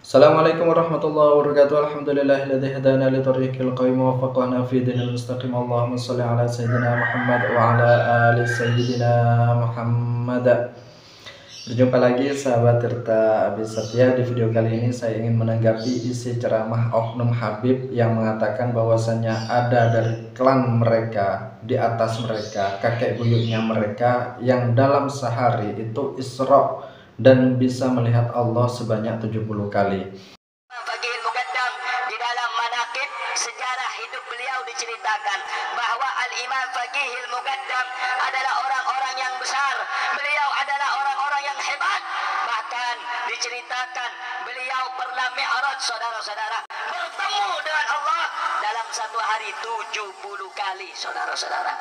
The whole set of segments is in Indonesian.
Assalamualaikum warahmatullahi wabarakatuh. Alhamdulillahilladzi hadana li thariqil qayyim wa waffaqana fi dinil mustaqim. Allahumma shalli ala sayyidina Muhammad wa ala ali sayyidina Muhammad. Berjumpa lagi sahabat Tirta Abi Satya. Di video kali ini saya ingin menanggapi isi ceramah Oknum Habib yang mengatakan bahwasannya ada dari klan mereka, di atas mereka, kakek buyutnya mereka yang dalam sehari itu Isra dan bisa melihat Allah sebanyak 70 kali. Faqihil Muqaddam di dalam manaqib sejarah hidup beliau diceritakan bahwa Al-Imam Faqihil Muqaddam adalah orang-orang yang besar. Beliau adalah orang-orang yang hebat. Bahkan diceritakan beliau pernah mi'raj, saudara-saudara, bertemu dengan Allah dalam satu hari 70 kali, saudara-saudara.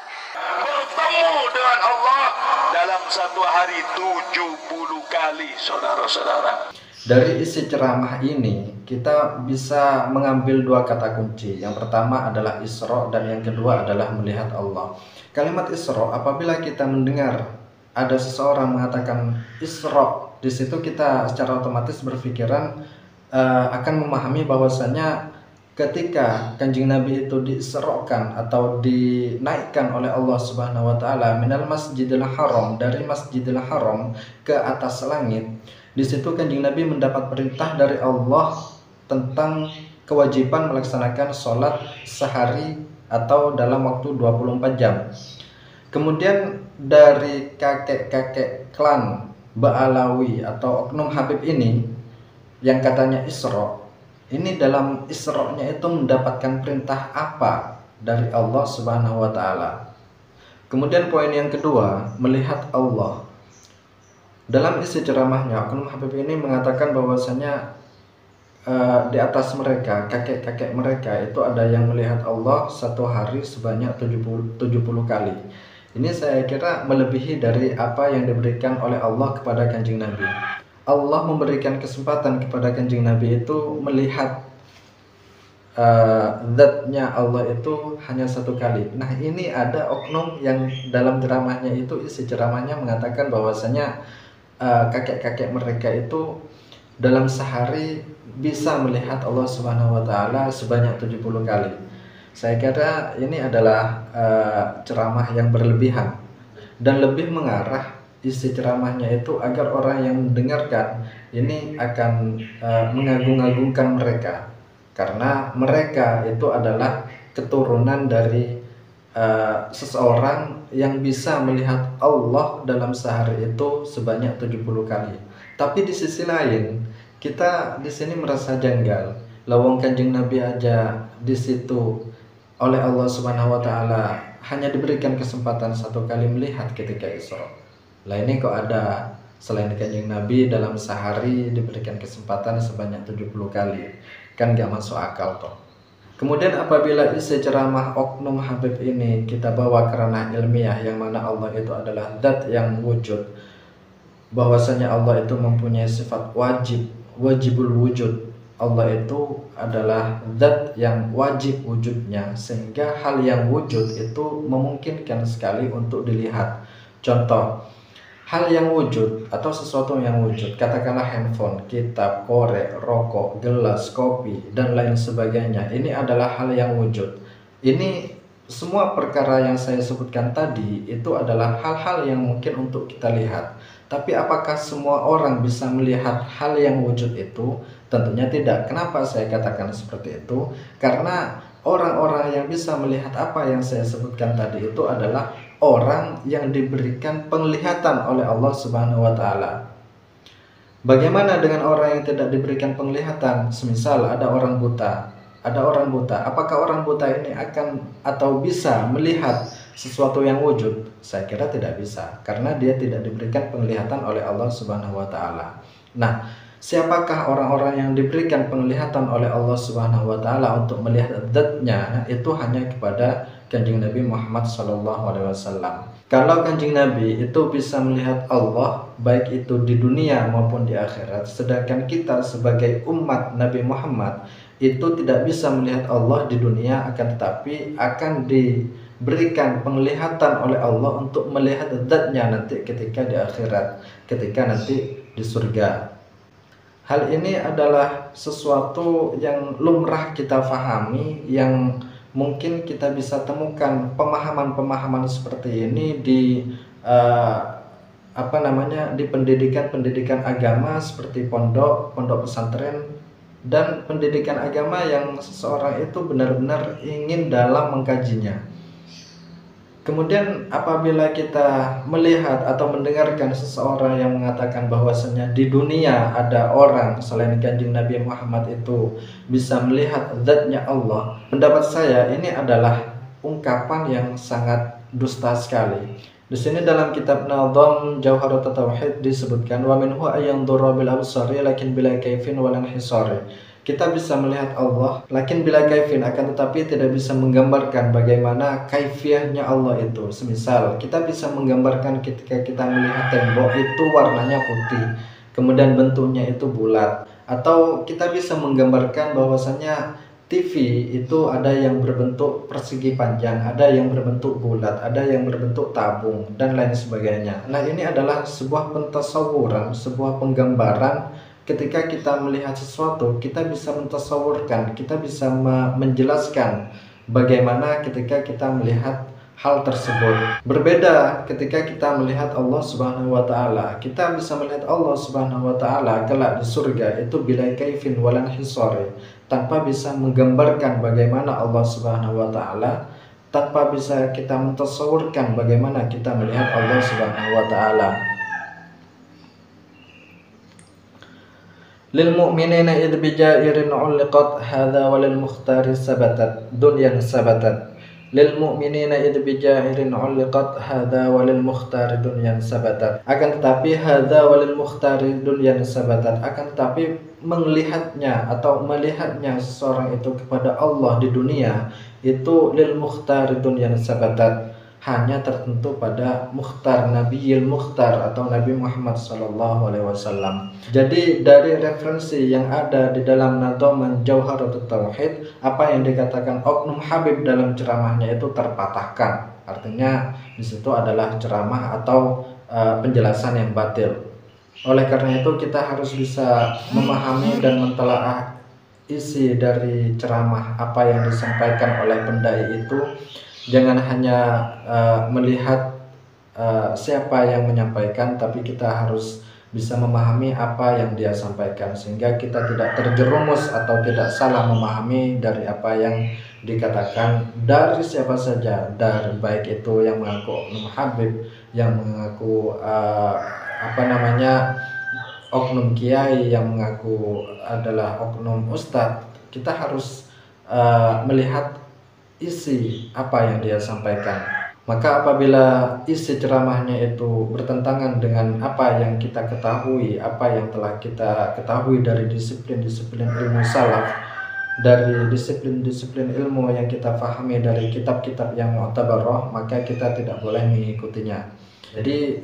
Bertemu dengan Allah dalam satu hari 70 kali, saudara-saudara. Dari isi ceramah ini kita bisa mengambil dua kata kunci. Yang pertama adalah Isra dan yang kedua adalah melihat Allah. Kalimat Isra, apabila kita mendengar ada seseorang mengatakan Isra, di situ kita secara otomatis berpikiran akan memahami bahwasanya ketika Kanjeng Nabi itu diisrokan atau dinaikkan oleh Allah Subhanahu wa taala minal Masjidil Haram, dari Masjidil Haram ke atas langit. Di situ Kanjeng Nabi mendapat perintah dari Allah tentang kewajiban melaksanakan sholat sehari atau dalam waktu 24 jam. Kemudian dari kakek-kakek klan Ba'alawi atau Oknum Habib ini yang katanya Isra, ini dalam Isra-nya itu mendapatkan perintah apa dari Allah Subhanahu wa taala. Kemudian poin yang kedua, melihat Allah. Dalam isi ceramahnya, Oknum Habib ini mengatakan bahwasanya di atas mereka, kakek-kakek mereka itu ada yang melihat Allah satu hari sebanyak 70 kali. Ini saya kira melebihi dari apa yang diberikan oleh Allah kepada Kanjeng Nabi. Allah memberikan kesempatan kepada Kanjeng Nabi itu melihat zatnya Allah itu hanya satu kali. Nah, ini ada oknum yang dalam ceramahnya itu, isi ceramahnya mengatakan bahwasanya kakek-kakek mereka itu dalam sehari bisa melihat Allah Subhanahu wa taala sebanyak 70 kali. Saya kira ini adalah ceramah yang berlebihan dan lebih mengarah isi ceramahnya itu agar orang yang mendengarkan ini akan mengagung-agungkan mereka, karena mereka itu adalah keturunan dari seseorang yang bisa melihat Allah dalam sehari itu sebanyak 70 kali. Tapi di sisi lain kita di sini merasa janggal. Lawang Kanjeng Nabi aja di situ oleh Allah Subhanahu wa taala hanya diberikan kesempatan satu kali melihat ketika Isra. Lah ini kok ada selain Kanjeng Nabi dalam sehari diberikan kesempatan sebanyak 70 kali. Kan gak masuk akal toh. Kemudian apabila isi ceramah Oknum Habib ini kita bawa ke ranah ilmiah, yang mana Allah itu adalah zat yang wujud, bahwasanya Allah itu mempunyai sifat wajibul wujud. Allah itu adalah zat yang wajib wujudnya, sehingga hal yang wujud itu memungkinkan sekali untuk dilihat. Contoh, hal yang wujud atau sesuatu yang wujud, katakanlah handphone, kitab, korek, rokok, gelas, kopi, dan lain sebagainya. Ini adalah hal yang wujud. Ini semua perkara yang saya sebutkan tadi itu adalah hal-hal yang mungkin untuk kita lihat. Tapi apakah semua orang bisa melihat hal yang wujud itu? Tentunya tidak. Kenapa saya katakan seperti itu? Karena orang-orang yang bisa melihat apa yang saya sebutkan tadi itu adalah orang yang diberikan penglihatan oleh Allah Subhanahu wa taala. Bagaimana dengan orang yang tidak diberikan penglihatan? Semisal ada orang buta. Apakah orang buta ini akan atau bisa melihat sesuatu yang wujud? Saya kira tidak bisa, karena dia tidak diberikan penglihatan oleh Allah Subhanahu wa taala. Nah, siapakah orang-orang yang diberikan penglihatan oleh Allah Subhanahu wa taala untuk melihat zatnya? Itu hanya kepada Kanjeng Nabi Muhammad SAW. Kalau Kanjeng Nabi itu bisa melihat Allah baik itu di dunia maupun di akhirat, sedangkan kita sebagai umat Nabi Muhammad itu tidak bisa melihat Allah di dunia, akan tetapi akan diberikan penglihatan oleh Allah untuk melihat zatnya nanti ketika di akhirat, ketika nanti di surga. Hal ini adalah sesuatu yang lumrah kita fahami, yang mungkin kita bisa temukan pemahaman-pemahaman seperti ini di di pendidikan-pendidikan agama seperti pondok pesantren, dan pendidikan agama yang seseorang itu benar-benar ingin dalam mengkajinya. Kemudian apabila kita melihat atau mendengarkan seseorang yang mengatakan bahwasanya di dunia ada orang selain Kanjeng Nabi Muhammad itu bisa melihat zatnya Allah, pendapat saya ini adalah ungkapan yang sangat dusta sekali. Di sini dalam kitab Nadham Jauharat Tauhid disebutkan wa minhu ayyandhura bil absari lakin bila kaifin walan hisari. Kita bisa melihat Allah, lakin bila kaifin, akan tetapi tidak bisa menggambarkan bagaimana kaifiahnya Allah itu. Semisal kita bisa menggambarkan ketika kita melihat tembok itu warnanya putih, kemudian bentuknya itu bulat, atau kita bisa menggambarkan bahwasanya TV itu ada yang berbentuk persegi panjang, ada yang berbentuk bulat, ada yang berbentuk tabung, dan lain sebagainya. Nah, ini adalah sebuah pentasawuran, sebuah penggambaran. Ketika kita melihat sesuatu, kita bisa mentasawurkan, kita bisa menjelaskan bagaimana ketika kita melihat hal tersebut. Berbeda ketika kita melihat Allah Subhanahu wa taala. Kita bisa melihat Allah Subhanahu wa taala kelak di surga itu bila kaifin walan hisari, tanpa bisa menggambarkan bagaimana Allah Subhanahu wa taala, tanpa bisa kita mentasawurkan bagaimana kita melihat Allah Subhanahu wa taala. Lil mu'minina idh bijairin uliqat hadha walil mukhtari sabatat dunyan sabatat. Lil mu'minina idh bijairin uliqat hadha walil mukhtari dunyan sabatat. Akan tetapi hadha walil mukhtari dunyan sabatat, akan tetapi melihatnya atau melihatnya seseorang itu kepada Allah di dunia itu lil mukhtari dunyan sabatat, hanya tertentu pada mukhtar, Nabiyil Mukhtar atau Nabi Muhammad SAW. Jadi dari referensi yang ada di dalam Nadham Jauharat Tauhid, apa yang dikatakan Oknum Habib dalam ceramahnya itu terpatahkan. Artinya di situ adalah ceramah atau penjelasan yang batil. Oleh karena itu kita harus bisa memahami dan mentelaah isi dari ceramah apa yang disampaikan oleh pendai itu. Jangan hanya melihat siapa yang menyampaikan, tapi kita harus bisa memahami apa yang dia sampaikan, sehingga kita tidak terjerumus atau tidak salah memahami dari apa yang dikatakan dari siapa saja, dari baik itu yang mengaku Oknum Habib, yang mengaku oknum kiai, yang mengaku adalah oknum ustadz. Kita harus melihat isi apa yang dia sampaikan. Maka apabila isi ceramahnya itu bertentangan dengan apa yang kita ketahui, apa yang telah kita ketahui dari disiplin-disiplin ilmu salaf, dari disiplin-disiplin ilmu yang kita fahami dari kitab-kitab yang mu'tabarah, maka kita tidak boleh mengikutinya. Jadi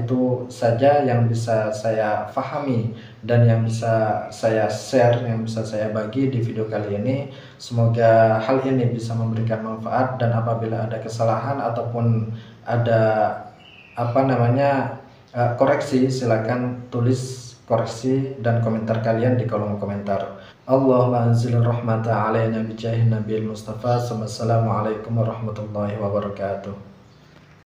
itu saja yang bisa saya fahami dan yang bisa saya share, yang bisa saya bagi di video kali ini. Semoga hal ini bisa memberikan manfaat, dan apabila ada kesalahan ataupun ada koreksi, silakan tulis koreksi dan komentar kalian di kolom komentar. Allahumma anzil rahmata alaina bijahi nabil mustafa. Wassalamualaikum warahmatullahi wabarakatuh.